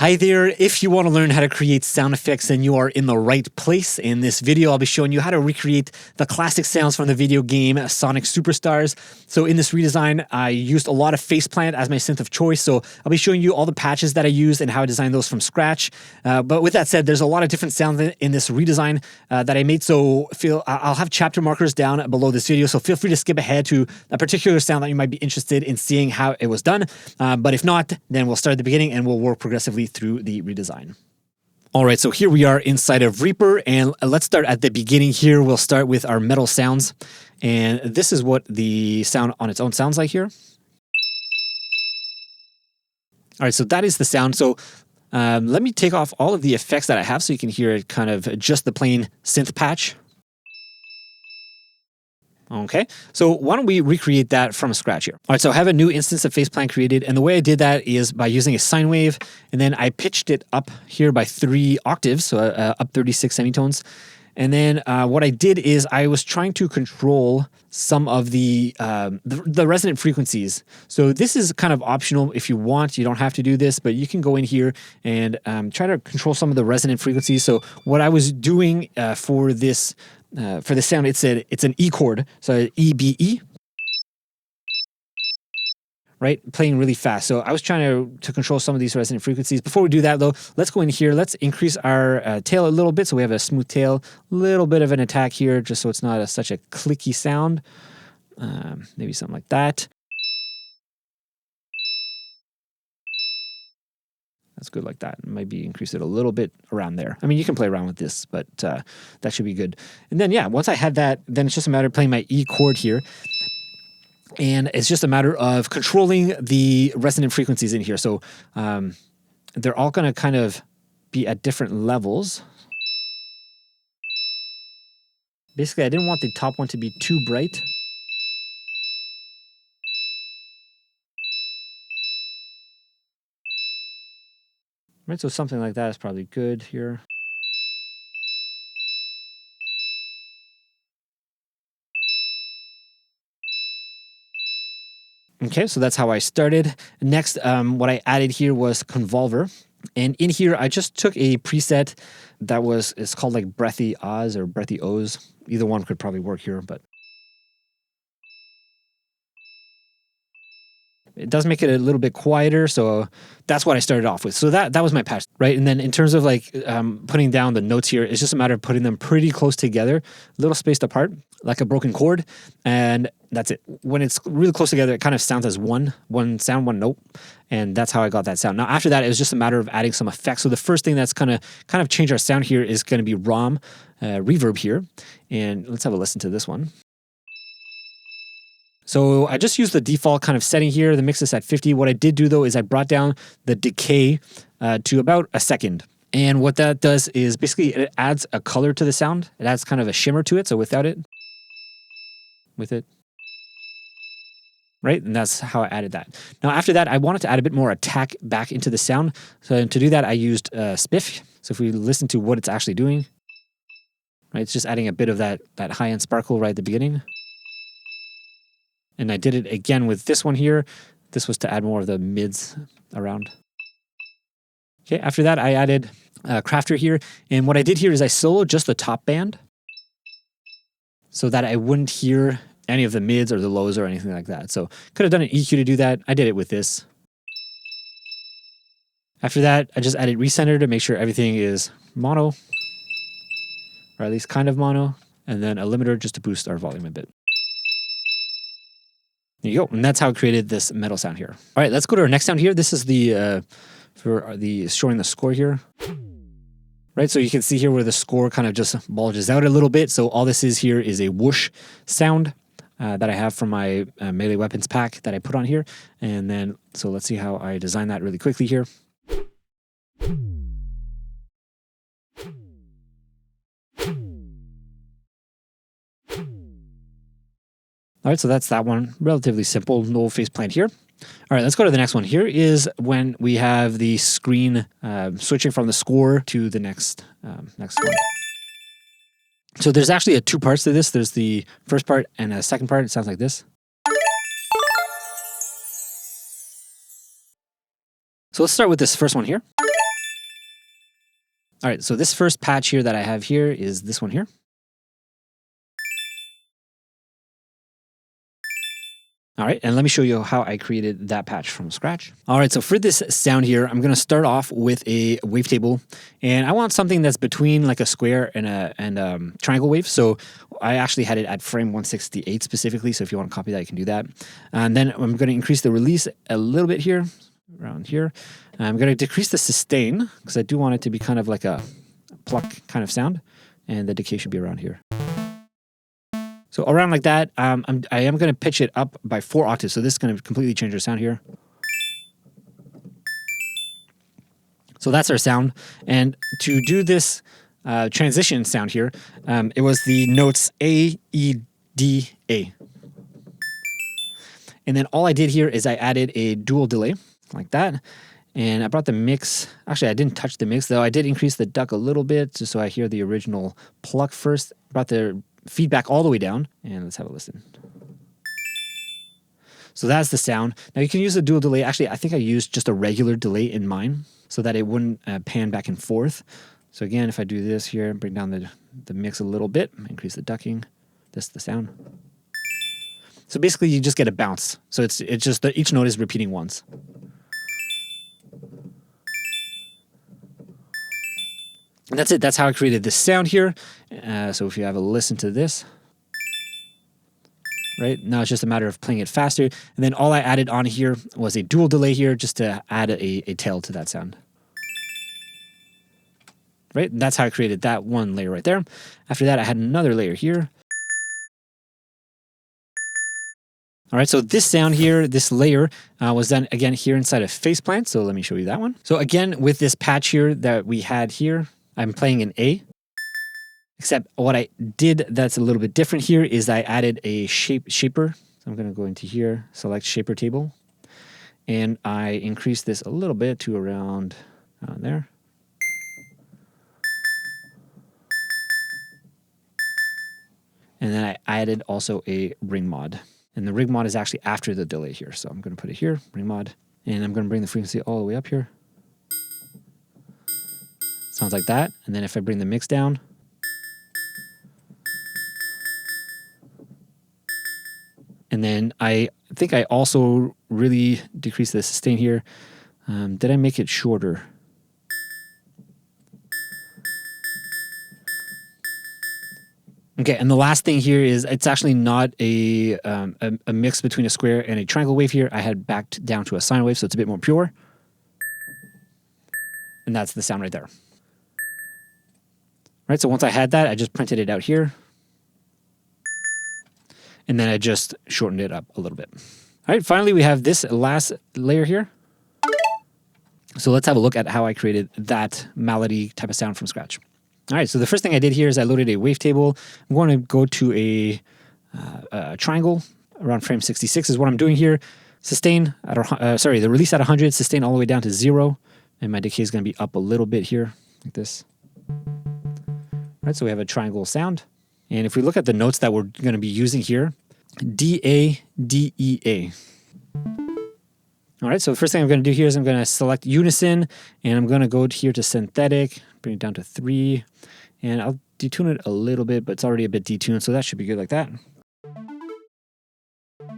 Hi there, if you want to learn how to create sound effects, then you are in the right place. In this video, I'll be showing you how to recreate the classic sounds from the video game Sonic Superstars. So in this redesign, I used a lot of faceplant as my synth of choice. So I'll be showing you all the patches that I used and how I designed those from scratch. But with that said, there's a lot of different sounds in this redesign that I made. So I'll have chapter markers down below this video. So feel free to skip ahead to a particular sound that you might be interested in seeing how it was done. But if not, then we'll start at the beginning and we'll work progressively through the redesign. All right, so here we are inside of Reaper, and let's start at the beginning here. We'll start with our metal sounds, and this is what the sound on its own sounds like here. All right, so that is the sound. So let me take off all of the effects that I have so you can hear it kind of just the plain synth patch. Okay, so why don't we recreate that from scratch here? All right, so I have a new instance of faceplant created, and the way I did that is by using a sine wave, and then I pitched it up here by 3 octaves, so up 36 semitones. And then what I did is I was trying to control some of the resonant frequencies. So this is kind of optional if you want. You don't have to do this, but you can go in here and try to control some of the resonant frequencies. So what I was doing for this sound, it's an E chord, so EBE, right? Playing really fast. So I was trying to control some of these resonant frequencies. Before we do that though, let's go in here. Let's increase our tail a little bit. So we have a smooth tail, a little bit of an attack here, just so it's not such a clicky sound. Maybe something like that. That's good like that. Maybe increase it a little bit around there. I mean, you can play around with this, but that should be good. And then, yeah, once I had that, then it's just a matter of playing my E chord here. And it's just a matter of controlling the resonant frequencies in here. So they're all going to kind of be at different levels. Basically, I didn't want the top one to be too bright. Right, so something like that is probably good here. Okay, so that's how I started. Next, what I added here was Convolver. And in here, I just took a preset that it's called like Breathy Oz or Breathy O's. Either one could probably work here, but it does make it a little bit quieter, so that's what I started off with. So that was my patch, right? And then in terms of like putting down the notes here, it's just a matter of putting them pretty close together, a little spaced apart, like a broken chord, and that's it. When it's really close together, it kind of sounds as one sound, one note, and that's how I got that sound. Now after that, it was just a matter of adding some effects. So the first thing that's gonna kind of change our sound here is gonna be ROM reverb here, and let's have a listen to this one. So I just used the default kind of setting here. The mix is at 50. What I did do though is I brought down the decay to about a second. And what that does is basically it adds a color to the sound. It adds kind of a shimmer to it. So without it, with it, right? And that's how I added that. Now after that, I wanted to add a bit more attack back into the sound. So to do that, I used Spiff. So if we listen to what it's actually doing, right? It's just adding a bit of that high-end sparkle right at the beginning. And I did it again with this one here. This was to add more of the mids around. Okay, after that, I added Crafter here. And what I did here is I soloed just the top band so that I wouldn't hear any of the mids or the lows or anything like that. So could have done an EQ to do that. I did it with this. After that, I just added recenter to make sure everything is mono, or at least kind of mono, and then a limiter just to boost our volume a bit. There you go. And that's how I created this metal sound here. All right, let's go to our next sound here. This is showing the score here. Right, so you can see here where the score kind of just bulges out a little bit. So all this is here is a whoosh sound that I have from my melee weapons pack that I put on here. And then, so let's see how I design that really quickly here. All right, so that's that one. Relatively simple, no face plant here. All right, let's go to the next one. Here is when we have the screen switching from the score to the next next one. So there's actually two parts to this. There's the first part and a second part. It sounds like this. So let's start with this first one here. All right, so this first patch here that I have here is this one here. All right, and let me show you how I created that patch from scratch. All right, so for this sound here, I'm gonna start off with a wavetable, and I want something that's between like a square and a triangle wave. So I actually had it at frame 168 specifically, so if you want to copy that, you can do that. And then I'm gonna increase the release a little bit here, around here. I'm gonna decrease the sustain, because I do want it to be kind of like a pluck kind of sound, and the decay should be around here. So around like that, I am going to pitch it up by 4 octaves. So this is going to completely change our sound here. So that's our sound. And to do this transition sound here, it was the notes A, E, D, A. And then all I did here is I added a dual delay like that. And I brought the mix. Actually, I didn't touch the mix, though. I did increase the duck a little bit just so I hear the original pluck first. Brought the feedback all the way down, and let's have a listen. So that's the sound. Now you can use a dual delay. Actually, I think I used just a regular delay in mine so that it wouldn't pan back and forth. So again, if I do this here, bring down the mix a little bit, increase the ducking, this is the sound. So basically you just get a bounce. So it's just that each note is repeating once. And that's it. That's how I created this sound here. So if you have a listen to this, right? Now it's just a matter of playing it faster. And then all I added on here was a dual delay here just to add a tail to that sound. Right? And that's how I created that one layer right there. After that, I had another layer here. All right, so this sound here, this layer was done again here inside of Faceplant. So let me show you that one. So again, with this patch here that we had here, I'm playing an A, except what I did that's a little bit different here is I added a shaper. So I'm going to go into here, select shaper table, and I increase this a little bit to around there. And then I added also a ring mod. And the ring mod is actually after the delay here. So I'm going to put it here, ring mod, and I'm going to bring the frequency all the way up here. Sounds like that. And then if I bring the mix down, and then I think I also really decreased the sustain here. Did I make it shorter? Okay, and the last thing here is it's actually not a mix between a square and a triangle wave here. I had backed down to a sine wave, so it's a bit more pure. And that's the sound right there. Right, so once I had that, I just printed it out here. And then I just shortened it up a little bit. All right, finally we have this last layer here. So let's have a look at how I created that melody type of sound from scratch. All right, so the first thing I did here is I loaded a wavetable. I'm going to go to a triangle around frame 66 is what I'm doing here. Sustain, the release at 100, sustain all the way down to 0. And my decay is going to be up a little bit here, like this. All right, so we have a triangle sound. And if we look at the notes that we're going to be using here, D, A, D, E, A. All right, so the first thing I'm going to do here is I'm going to select unison, and I'm going to go here to synthetic, bring it down to 3, and I'll detune it a little bit, but it's already a bit detuned, so that should be good like that. All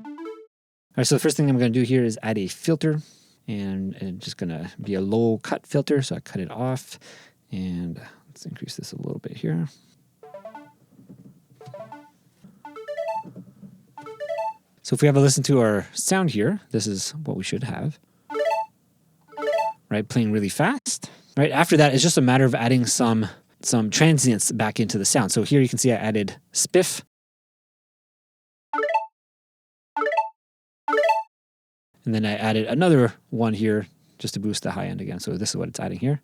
right, so the first thing I'm going to do here is add a filter, and it's just going to be a low cut filter, so I cut it off, and let's increase this a little bit here. So if we have a listen to our sound here, this is what we should have. Right, playing really fast. Right, after that, it's just a matter of adding some transients back into the sound. So here you can see I added spiff. And then I added another one here just to boost the high end again. So this is what it's adding here.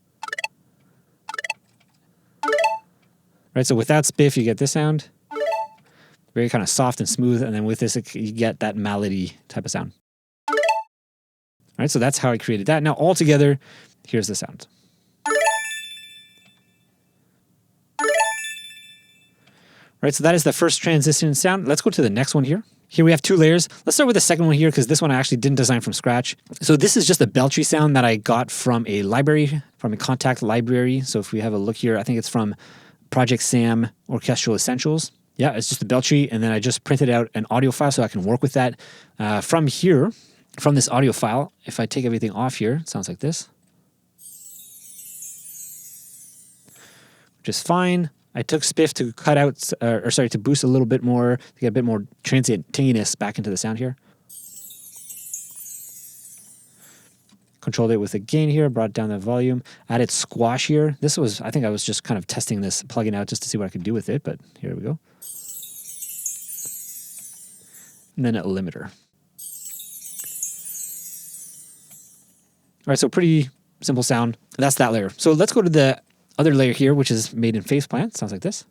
Right, so without spiff, you get this sound. Very kind of soft and smooth. And then with this, you get that melody type of sound. All right, so that's how I created that. Now all together, here's the sound. All right, so that is the first transition sound. Let's go to the next one here. Here we have 2 layers. Let's start with the second one here because this one I actually didn't design from scratch. So this is just a belchy sound that I got from a library, from a Contact library. So if we have a look here, I think it's from Project Sam Orchestral Essentials. Yeah, it's just a belchy, and then I just printed out an audio file so I can work with that. From here, from this audio file, if I take everything off here, it sounds like this. Which is fine. I took Spiff to cut out, to boost a little bit more, to get a bit more transient tinginess back into the sound here. Controlled it with the gain here, brought down the volume, added squash here. This was, I think I was just kind of testing this plugin out just to see what I could do with it, but here we go. And then a limiter. All right, so pretty simple sound. That's that layer. So let's go to the other layer here, which is made in Faceplant. Sounds like this.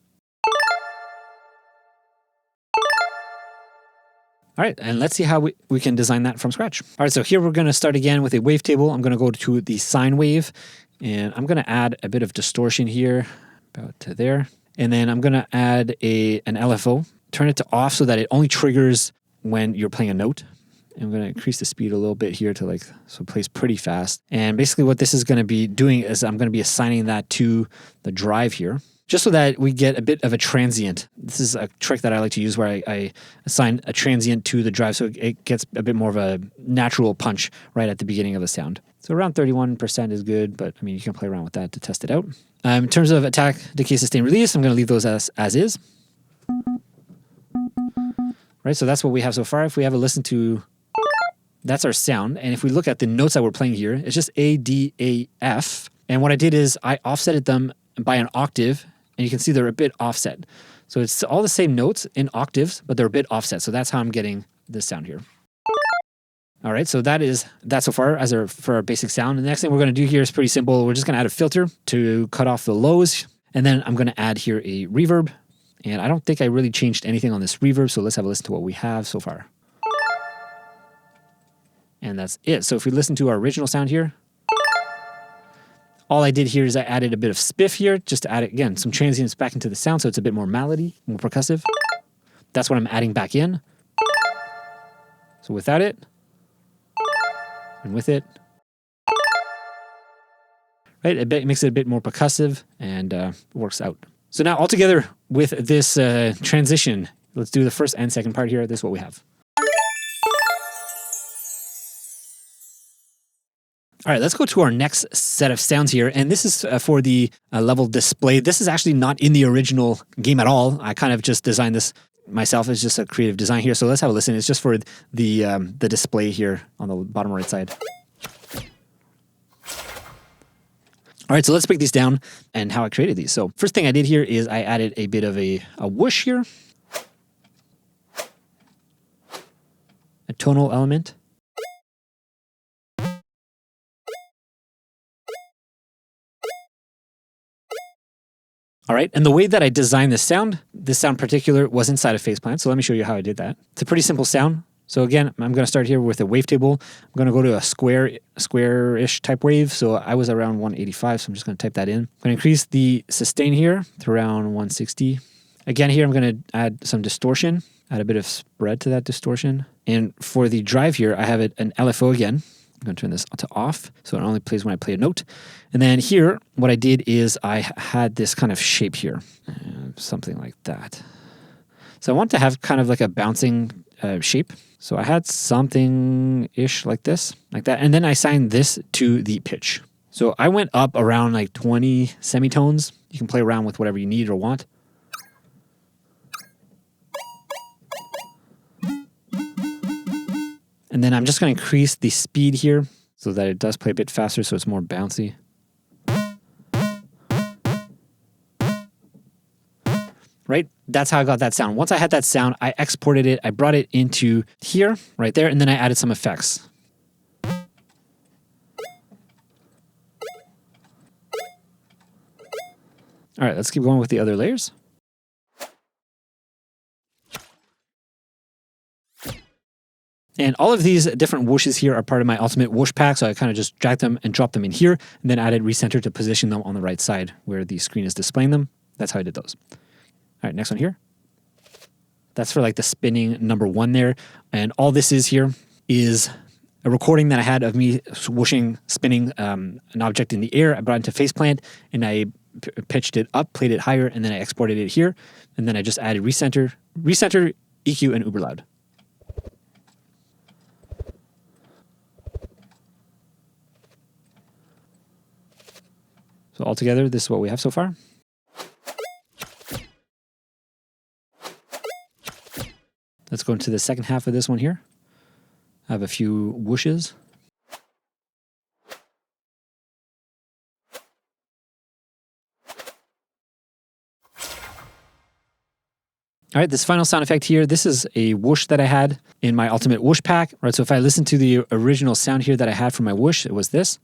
All right, and let's see how we can design that from scratch. All right, so here we're going to start again with a wavetable. I'm going to go to the sine wave, and I'm going to add a bit of distortion here, about to there. And then I'm going to add an LFO, turn it to off so that it only triggers when you're playing a note. I'm going to increase the speed a little bit here to so it plays pretty fast. And basically what this is going to be doing is I'm going to be assigning that to the drive here, just so that we get a bit of a transient. This is a trick that I like to use where I assign a transient to the drive so it gets a bit more of a natural punch right at the beginning of the sound. So around 31% is good, but I mean, you can play around with that to test it out. In terms of attack, decay, sustain, release, I'm going to leave those as is. Right, so that's what we have so far. If we have a listen to, that's our sound. And if we look at the notes that we're playing here, it's just A, D, A, F. And what I did is I offsetted them by an octave, and you can see they're a bit offset. So it's all the same notes in octaves, but they're a bit offset. So that's how I'm getting this sound here. All right, so that so far for our basic sound. And the next thing we're going to do here is pretty simple. We're just going to add a filter to cut off the lows. And then I'm going to add here a reverb. And I don't think I really changed anything on this reverb, so let's have a listen to what we have so far. And that's it. So if we listen to our original sound here, all I did here is I added a bit of spiff here, just to add, again, some transients back into the sound so it's a bit more melody, more percussive. That's what I'm adding back in. So without it, and with it, right, it makes it a bit more percussive and works out. So now altogether with this transition, let's do the first and second part here. This is what we have. All right, let's go to our next set of sounds here. And this is for the level display. This is actually not in the original game at all. I kind of just designed this myself. It's just a creative design here. So let's have a listen. It's just for the display here on the bottom right side. All right, so let's break these down and how I created these. So first thing I did here is I added a bit of a whoosh here, a tonal element. All right, and the way that I designed this sound particular was inside of Faceplant. So let me show you how I did that. It's a pretty simple sound. So again, I'm going to start here with a wavetable. I'm going to go to a square-ish type wave. So I was around 185, so I'm just going to type that in. I'm going to increase the sustain here to around 160. Again, here I'm going to add some distortion, add a bit of spread to that distortion. And for the drive here, I have an LFO again. I'm going to turn this to off, so it only plays when I play a note. And then here, what I did is I had this kind of shape here, something like that. So I want to have kind of like a bouncing shape. So I had something-ish like this, like that. And then I assigned this to the pitch. So I went up around like 20 semitones. You can play around with whatever you need or want. And then I'm just going to increase the speed here so that it does play a bit faster so it's more bouncy. Right? That's how I got that sound. Once I had that sound, I exported it. I brought it into here, right there, and then I added some effects. All right, let's keep going with the other layers. And all of these different whooshes here are part of my ultimate whoosh pack. So I kind of just dragged them and dropped them in here and then added recenter to position them on the right side where the screen is displaying them. That's how I did those. All right, next one here. That's for like the spinning number 1 there. And all this is here is a recording that I had of me whooshing, spinning an object in the air. I brought it into faceplant and I pitched it up, played it higher, and then I exported it here. And then I just added recenter, EQ, and uber loud. So altogether, this is what we have so far. Let's go into the second half of this one here. I have a few whooshes. All right, this final sound effect here, this is a whoosh that I had in my ultimate whoosh pack. All right, so if I listen to the original sound here that I had for my whoosh, it was this.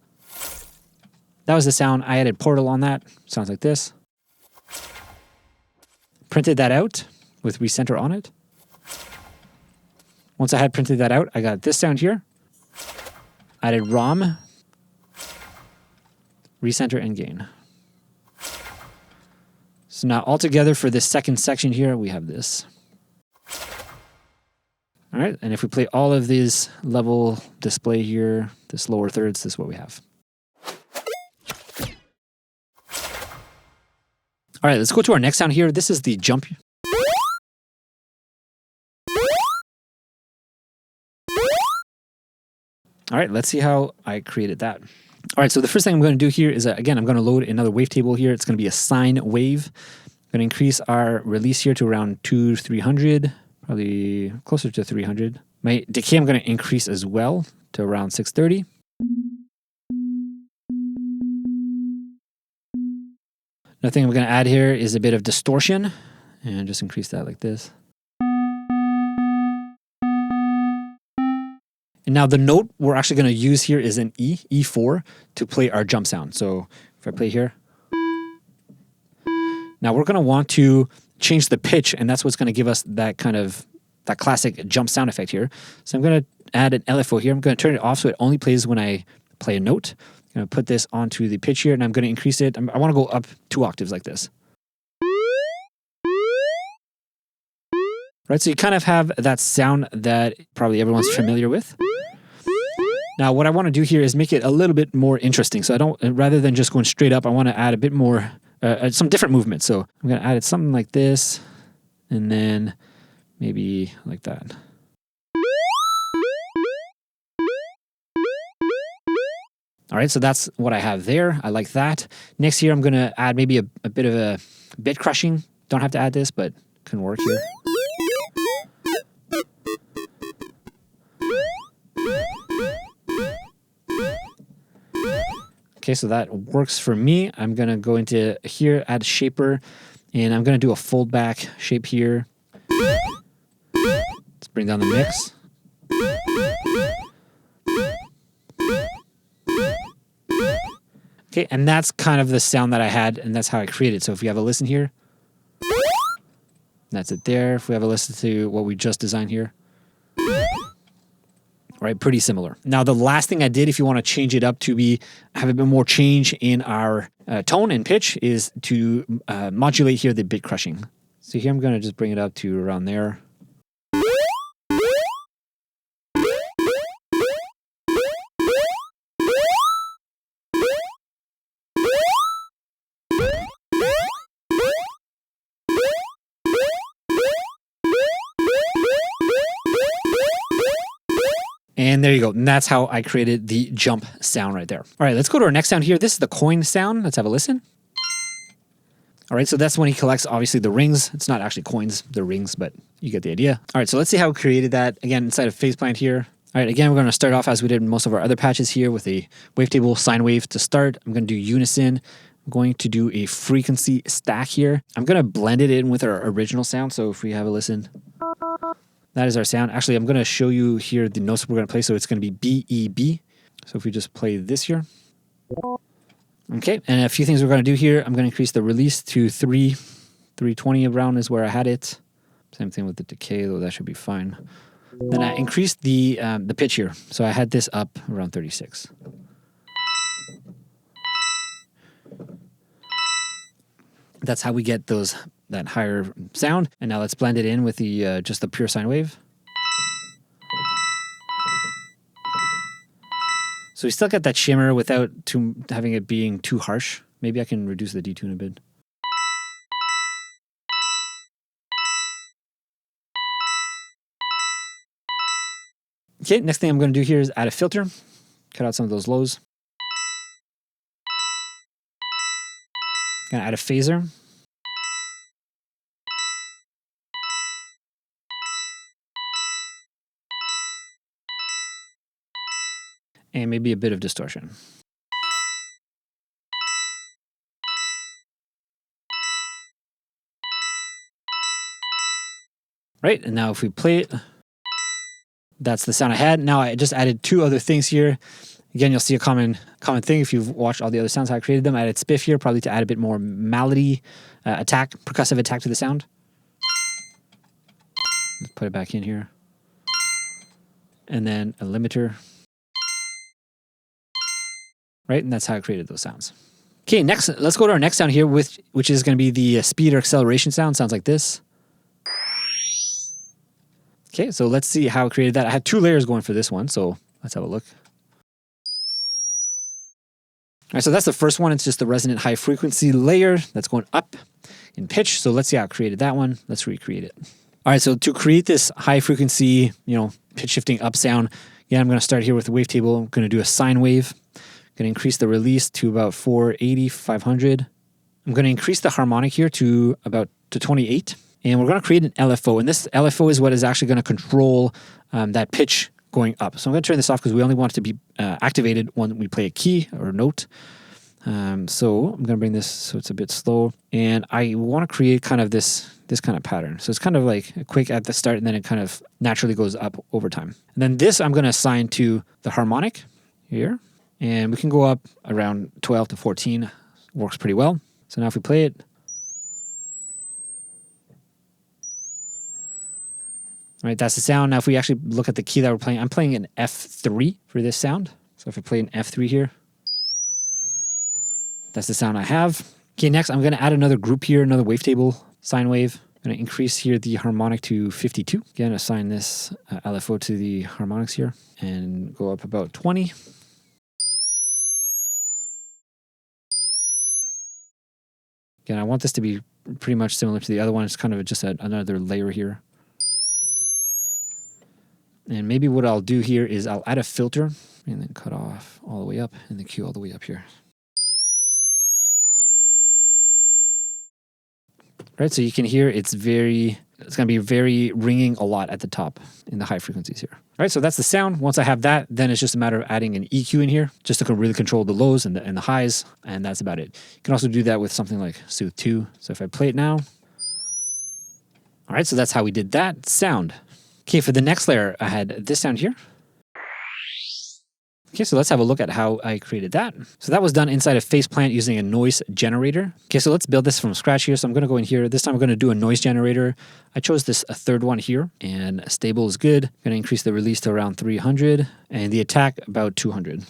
That was the sound. I added Portal on that. Sounds like this. Printed that out with recenter on it. Once I had printed that out, I got this sound here. Added ROM, recenter, and gain. So now altogether for this second section here, we have this. All right, and if we play all of these level display here, this lower thirds, this is what we have. All right, let's go to our next sound here. This is the jump. All right, let's see how I created that. All right, so the first thing I'm going to do here is, again, I'm going to load another wavetable here. It's going to be a sine wave. I'm going to increase our release here to around 300, probably closer to 300. My decay I'm going to increase as well to around 630. Another thing I'm going to add here is a bit of distortion, and just increase that like this. And now the note we're actually going to use here is an E, E4, to play our jump sound. So if I play here, now we're going to want to change the pitch, and that's what's going to give us that kind of, that classic jump sound effect here. So I'm going to add an LFO here. I'm going to turn it off so it only plays when I play a note. I'm going to put this onto the pitch here, and I'm going to increase it. I want to go up 2 octaves like this. Right, so you kind of have that sound that probably everyone's familiar with. Now, what I want to do here is make it a little bit more interesting. So I don't, rather than just going straight up, I want to add a bit more, some different movement. So I'm going to add something like this, and then maybe like that. All right, so that's what I have there. I like that. Next here, I'm going to add maybe a bit of a bit crushing. Don't have to add this, but can work here. Okay, so that works for me. I'm going to go into here, add shaper, and I'm going to do a fold back shape here. Let's bring down the mix. Okay, and that's kind of the sound that I had, and that's how I created. So if we have a listen here, that's it there. If we have a listen to what we just designed here, right, pretty similar. Now, the last thing I did, if you want to change it up to have a bit more change in our tone and pitch, is to modulate here the bit crushing. So here I'm going to just bring it up to around there. And there you go. And that's how I created the jump sound right there. All right, let's go to our next sound here. This is the coin sound. Let's have a listen. All right, so that's when he collects, obviously, the rings. It's not actually coins, they're rings, but you get the idea. All right, so let's see how we created that, again, inside of faceplant here. All right, again, we're going to start off as we did in most of our other patches here with a wavetable sine wave to start. I'm going to do unison. I'm going to do a frequency stack here. I'm going to blend it in with our original sound. So if we have a listen, that is our sound. Actually, I'm going to show you here the notes we're going to play. So it's going to be B, E, B. So if we just play this here. Okay, and a few things we're going to do here. I'm going to increase the release to 320 around is where I had it. Same thing with the decay, though that should be fine. Then I increased the pitch here. So I had this up around 36. That's how we get that higher sound. And now let's blend it in with the just the pure sine wave. So we still get that shimmer without having it being too harsh. Maybe I can reduce the detune a bit. Okay, next thing I'm going to do here is add a filter. Cut out some of those lows. Gonna add a phaser. And maybe a bit of distortion. Right, and now if we play it, that's the sound I had. Now I just added two other things here. Again, you'll see a common thing if you've watched all the other sounds how I created them. I added spiff here, probably to add a bit more melody percussive attack to the sound. Let's put it back in here. And then a limiter. Right, and that's how I created those sounds. Okay, next, let's go to our next sound here, which is going to be the speed or acceleration sound. Sounds like this. Okay, so let's see how I created that. I had 2 layers going for this one, so let's have a look. All right, so that's the first one. It's just the resonant high frequency layer that's going up in pitch. So let's see how I created that one. Let's recreate it. All right, so to create this high frequency, pitch shifting up sound, again, I'm going to start here with the wavetable. I'm going to do a sine wave. I'm going to increase the release to about 480, 500. I'm going to increase the harmonic here to 28. And we're going to create an LFO. And this LFO is what is actually going to control that pitch going up. So I'm going to turn this off because we only want it to be activated when we play a key or a note. So I'm going to bring this so it's a bit slow. And I want to create kind of this kind of pattern. So it's kind of like quick at the start and then it kind of naturally goes up over time. And then this I'm going to assign to the harmonic here. And we can go up around 12 to 14. Works pretty well. So now if we play it. All right, that's the sound. Now if we actually look at the key that we're playing, I'm playing an F3 for this sound. So if I play an F3 here, that's the sound I have. Okay, next I'm going to add another group here, another wavetable, sine wave. I'm going to increase here the harmonic to 52. Again, assign this LFO to the harmonics here and go up about 20. Again, I want this to be pretty much similar to the other one. It's kind of just another layer here. And maybe what I'll do here is I'll add a filter and then cut off all the way up and the Q all the way up here. Right, so you can hear it's going to be very ringing a lot at the top in the high frequencies here. All right, so that's the sound. Once I have that, then it's just a matter of adding an EQ in here just to really control the lows and the highs, and that's about it. You can also do that with something like Soothe 2. So if I play it now. All right, so that's how we did that sound. Okay, for the next layer, I had this sound here. Okay, so let's have a look at how I created that. So that was done inside of Faceplant using a noise generator. Okay, so let's build this from scratch here. So I'm going to go in here. This time I'm going to do a noise generator. I chose a third one here, and stable is good. I'm going to increase the release to around 300, and the attack about 200.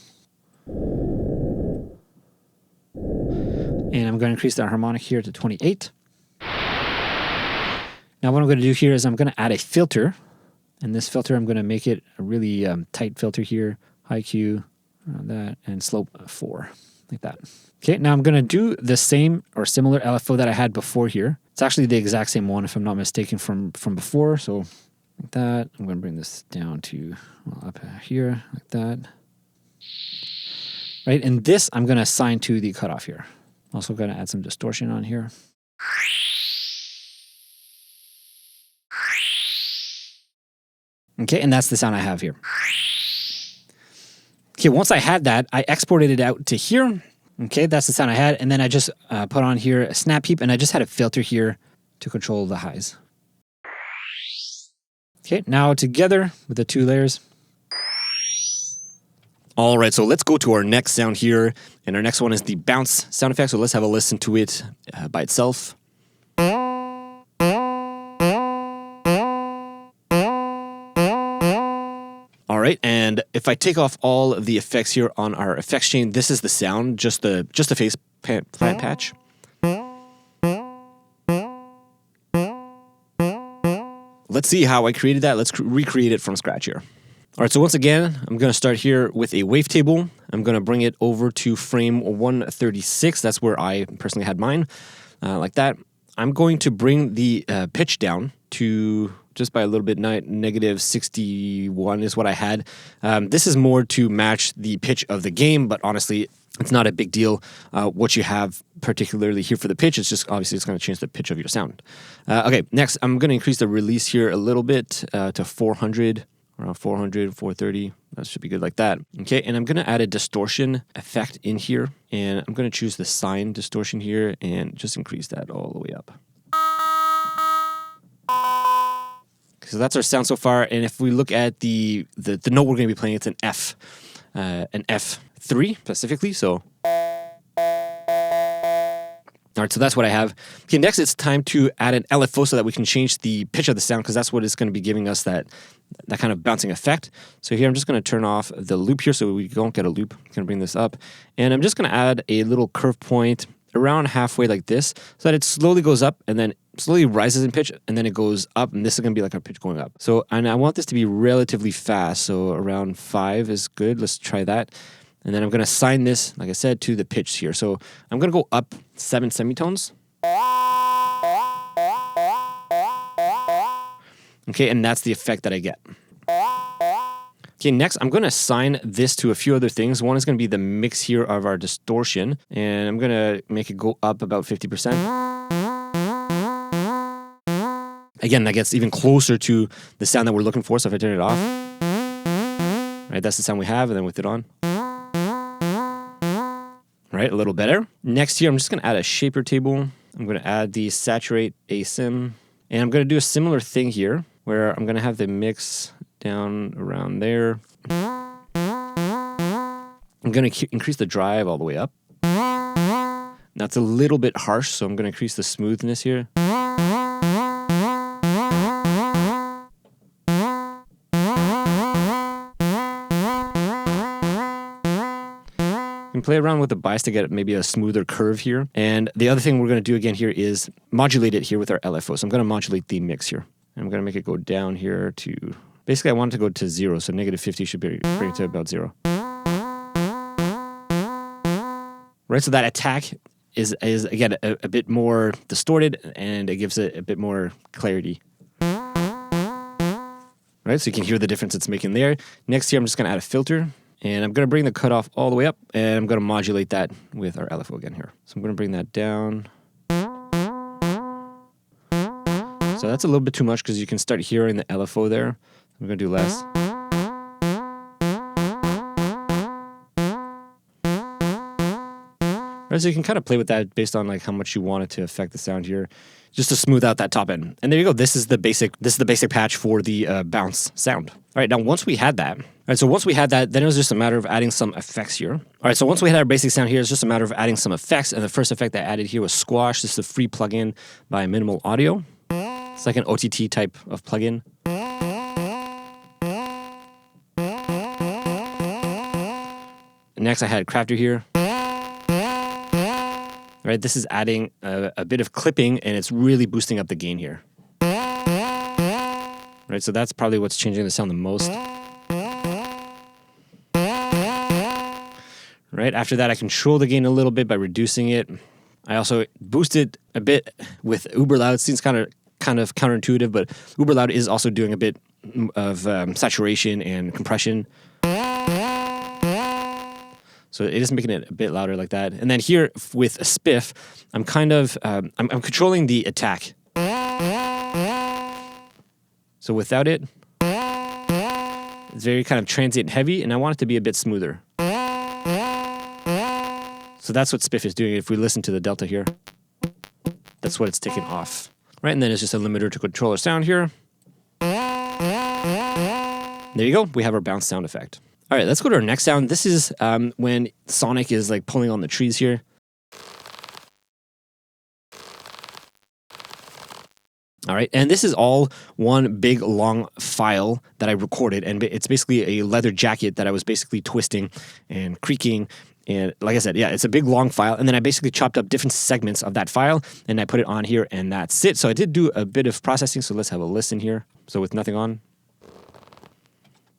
And I'm going to increase the harmonic here to 28. Now what I'm going to do here is I'm going to add a filter. And this filter, I'm going to make it a really tight filter here. High Q, around that, and slope 4, like that. Okay, now I'm going to do the same or similar LFO that I had before here. It's actually the exact same one, if I'm not mistaken, from before. So like that. I'm going to bring this down to up here, like that. Right, and this I'm going to assign to the cutoff here. Also going to add some distortion on here. Okay, and that's the sound I have here. Okay, once I had that, I exported it out to here. Okay, that's the sound I had. And then I just put on here a snap peep, and I just had a filter here to control the highs. Okay, now together with the 2 layers. All right, so let's go to our next sound here. And our next one is the bounce sound effect. So let's have a listen to it by itself. right, and if I take off all of the effects here on our effects chain, this is the sound, just the face plant patch. Let's see how I created that. Let's recreate it from scratch here. All right, so once again, I'm going to start here with a wavetable. I'm going to bring it over to frame 136. That's where I personally had mine, like that. I'm going to bring the pitch down to just by a little bit, negative 61 is what I had. This is more to match the pitch of the game, but honestly, it's not a big deal what you have particularly here for the pitch. It's just obviously it's going to change the pitch of your sound. Okay, next I'm going to increase the release here a little bit to 400, around 400, 430. That should be good like that. Okay, and I'm going to add a distortion effect in here, and I'm going to choose the sine distortion here and just increase that all the way up. So that's our sound so far, and if we look at the note we're going to be playing, it's an F3 specifically, so. All right, so that's what I have. Okay, next it's time to add an LFO so that we can change the pitch of the sound, because that's what is going to be giving us that kind of bouncing effect. So here I'm just going to turn off the loop here so we don't get a loop. I'm going to bring this up, and I'm just going to add a little curve point around halfway like this so that it slowly goes up and then slowly rises in pitch, and then it goes up, and this is going to be like our pitch going up. So, and I want this to be relatively fast, so around 5 is good. Let's try that. And then I'm going to assign this, like I said, to the pitch here. So I'm going to go up 7 semitones. Okay, and that's the effect that I get. Okay, next I'm going to assign this to a few other things. One is going to be the mix here of our distortion, and I'm going to make it go up about 50%. Again, that gets even closer to the sound that we're looking for, so if I turn it off, right, that's the sound we have, and then with it on. Right, a little better. Next here, I'm just going to add a shaper table. I'm going to add the saturate asim, and I'm going to do a similar thing here, where I'm going to have the mix down around there. I'm going to increase the drive all the way up. Now it's a little bit harsh, so I'm going to increase the smoothness here. You can play around with the bias to get maybe a smoother curve here. And the other thing we're going to do again here is modulate it here with our LFO. So I'm going to modulate the mix here. And I'm going to make it go down here to, basically I want it to go to 0. So negative 50 should bring it to about 0. Right, so that attack is again, a bit more distorted, and it gives it a bit more clarity. Right, so you can hear the difference it's making there. Next here, I'm just going to add a filter. And I'm going to bring the cutoff all the way up, and I'm going to modulate that with our LFO again here. So I'm going to bring that down. So that's a little bit too much because you can start hearing the LFO there. I'm going to do less. Right, so you can kind of play with that based on like how much you want it to affect the sound here, just to smooth out that top end. And there you go. This is the basic patch for the bounce sound. All right, now once we had that, then it was just a matter of adding some effects here. All right, so once we had our basic sound here, it's just a matter of adding some effects. And the first effect I added here was Squash. This is a free plugin by Minimal Audio. It's like an OTT type of plugin. Next, I had Crafter here. Right, this is adding a bit of clipping, and it's really boosting up the gain here. Right, so that's probably what's changing the sound the most. Right, after that, I control the gain a little bit by reducing it. I also boosted a bit with Uber Loud. It seems kind of counterintuitive, but Uber Loud is also doing a bit of saturation and compression. So it is making it a bit louder like that. And then here with a spiff, I'm kind of, I'm controlling the attack. So without it, it's very kind of transient and heavy, and I want it to be a bit smoother. So that's what spiff is doing. If we listen to the delta here, that's what it's taking off. Right, and then it's just a limiter to control our sound here. There you go, we have our bounce sound effect. All right, let's go to our next sound. This is when Sonic is like pulling on the trees here. All right, and this is all one big long file that I recorded, and it's basically a leather jacket that I was basically twisting and creaking. And like I said, yeah, it's a big long file, and then I basically chopped up different segments of that file, and I put it on here, and that's it. So I did do a bit of processing, so let's have a listen here. So with nothing on,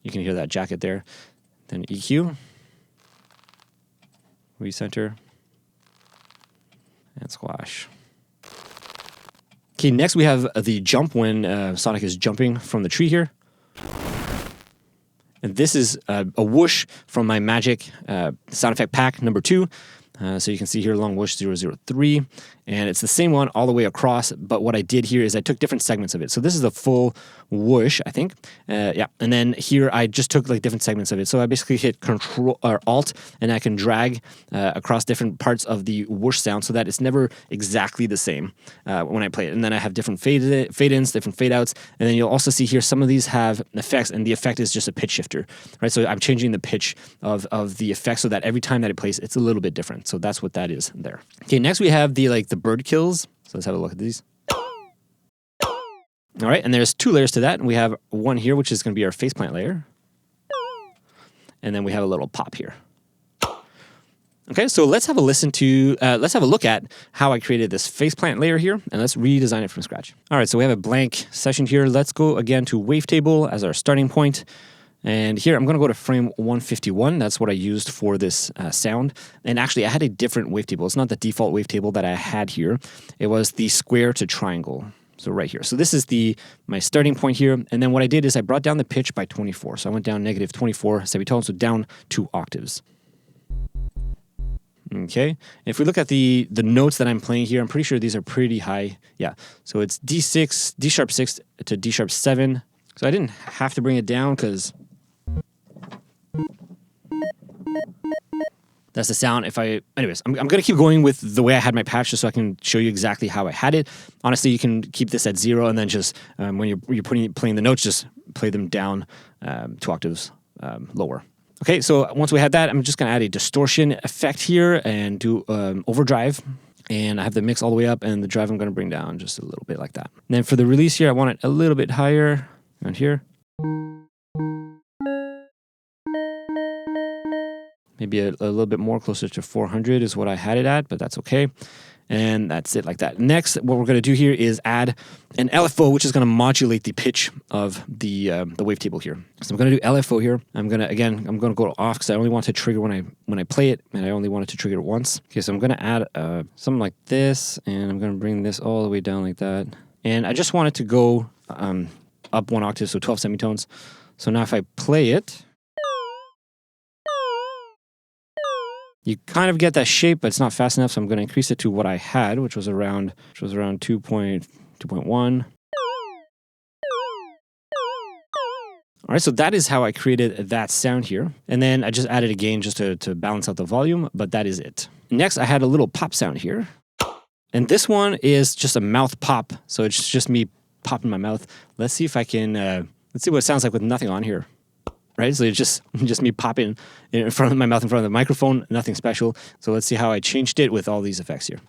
you can hear that jacket there. Then EQ, recenter, and squash. Okay, next we have the jump when Sonic is jumping from the tree here. And this is a whoosh from my Magic sound effect pack number 2. So you can see here, long whoosh 003. And it's the same one all the way across, but what I did here is I took different segments of it. So this is a full whoosh, I think. Yeah, and then here I just took like different segments of it. So I basically hit Control or Alt, and I can drag across different parts of the whoosh sound so that it's never exactly the same when I play it. And then I have different fade-ins, different fade-outs, and then you'll also see here some of these have effects, and the effect is just a pitch shifter, right? So I'm changing the pitch of the effect so that every time that it plays, it's a little bit different. So that's what that is there. Okay, next we have the bird kills. So let's have a look at these. All right, and there's 2 layers to that. And we have one here, which is going to be our faceplant layer. And then we have a little pop here. Okay, so let's have a let's have a look at how I created this faceplant layer here, and let's redesign it from scratch. All right, so we have a blank session here. Let's go again to wavetable as our starting point. And here I'm going to go to frame 151. That's what I used for this sound. And actually, I had a different wavetable. It's not the default wavetable that I had here. It was the square to triangle. So right here. So this is my starting point here. And then what I did is I brought down the pitch by 24. So I went down negative 24 semitone, so down 2 octaves. Okay. If we look at the notes that I'm playing here, I'm pretty sure these are pretty high. Yeah. So it's D6, D sharp 6 to D sharp 7. So I didn't have to bring it down because that's the sound. Anyways, I'm going to keep going with the way I had my patch just so I can show you exactly how I had it. Honestly, you can keep this at 0 and then just when you're playing the notes, just play them down 2 octaves lower. Okay, so once we had that, I'm just going to add a distortion effect here and do overdrive. And I have the mix all the way up, and the drive I'm going to bring down just a little bit like that. And then for the release here, I want it a little bit higher around here. Maybe a little bit more, closer to 400 is what I had it at, but that's okay. And that's it like that. Next, what we're going to do here is add an LFO, which is going to modulate the pitch of the wavetable here. So I'm going to do LFO here. I'm going to go off because I only want to trigger when I play it, and I only want it to trigger it once. Okay, so I'm going to add something like this, and I'm going to bring this all the way down like that. And I just want it to go up 1 octave, so 12 semitones. So now if I play it, you kind of get that shape, but it's not fast enough, so I'm going to increase it to what I had, which was around 2.1. All right, so that is how I created that sound here. And then I just added a gain just to balance out the volume, but that is it. Next, I had a little pop sound here. And this one is just a mouth pop, so it's just me popping my mouth. Let's see if I can, let's see what it sounds like with nothing on here. Right, so it's just me popping in front of my mouth, in front of the microphone, nothing special. So let's see how I changed it with all these effects here.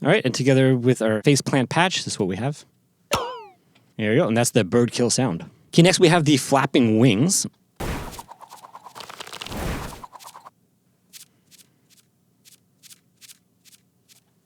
All right, and together with our faceplant patch, this is what we have. There you go, and that's the bird kill sound. Okay, next we have the flapping wings.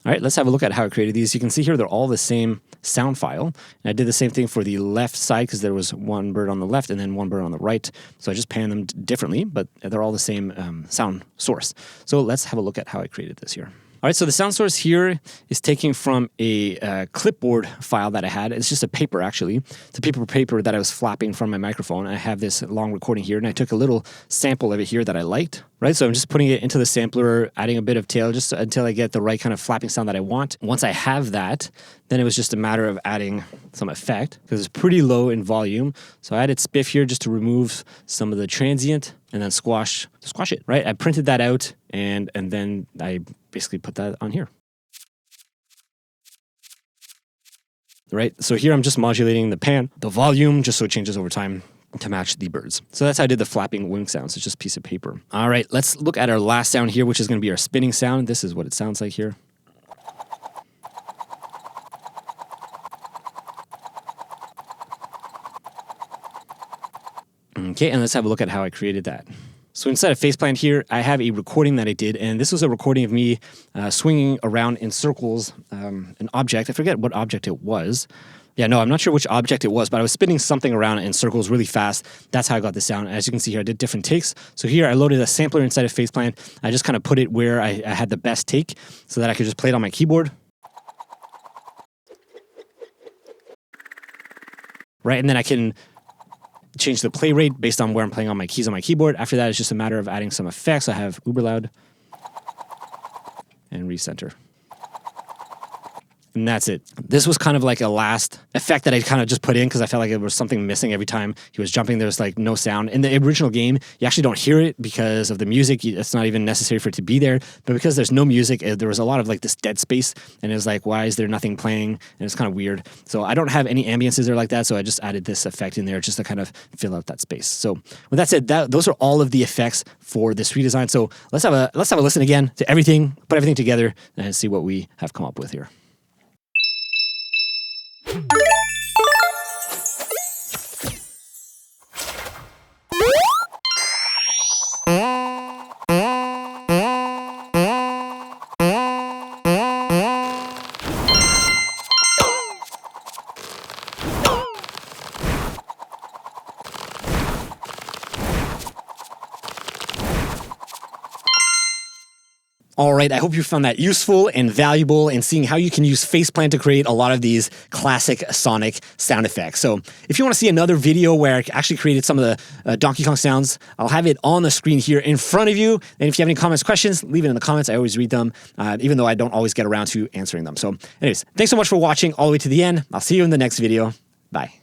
All right, let's have a look at how I created these. You can see here they're all the same sound file. And I did the same thing for the left side because there was one bird on the left and then one bird on the right. So I just panned them differently, but they're all the same sound source. So let's have a look at how I created this here. All right, so the sound source here is taking from a clipboard file that I had. It's just a paper, actually. It's a paper that I was flapping from my microphone. I have this long recording here, and I took a little sample of it here that I liked, right? So I'm just putting it into the sampler, adding a bit of tail just until I get the right kind of flapping sound that I want. Once I have that, then it was just a matter of adding some effect because it's pretty low in volume. So I added spiff here just to remove some of the transient and then squash it, right? I printed that out and then I basically put that on here. Right, so here I'm just modulating the volume just so it changes over time to match the birds. So that's how I did the flapping wing sounds. It's just a piece of paper. All right, let's look at our last sound here, which is going to be our spinning sound. This is what it sounds like here. Okay, and let's have a look at how I created that. So inside of Faceplant here, I have a recording that I did, and this was a recording of me swinging around in circles an object. I forget what object it was. Yeah, no, I'm not sure which object it was, but I was spinning something around in circles really fast. That's how I got the sound. As you can see here, I did different takes. So here I loaded a sampler inside of Faceplant. I just kind of put it where I had the best take so that I could just play it on my keyboard. Right, and then I can change the play rate based on where I'm playing on my keys on my keyboard. After that, it's just a matter of adding some effects. I have uber loud and recenter. And that's it. This was kind of like a last effect that I kind of just put in because I felt like there was something missing every time he was jumping. There's like no sound. In the original game, you actually don't hear it because of the music. It's not even necessary for it to be there. But because there's no music, there was a lot of like this dead space. And it was like, why is there nothing playing? And it's kind of weird. So I don't have any ambiances or like that. So I just added this effect in there just to kind of fill out that space. So with that said, those are all of the effects for this redesign. So let's have a listen again to everything, put everything together and see what we have come up with here. All right, I hope you found that useful and valuable in seeing how you can use Faceplant to create a lot of these classic Sonic sound effects. So if you want to see another video where I actually created some of the Donkey Kong sounds, I'll have it on the screen here in front of you. And if you have any comments, questions, leave it in the comments. I always read them, even though I don't always get around to answering them. So anyways, thanks so much for watching all the way to the end. I'll see you in the next video. Bye.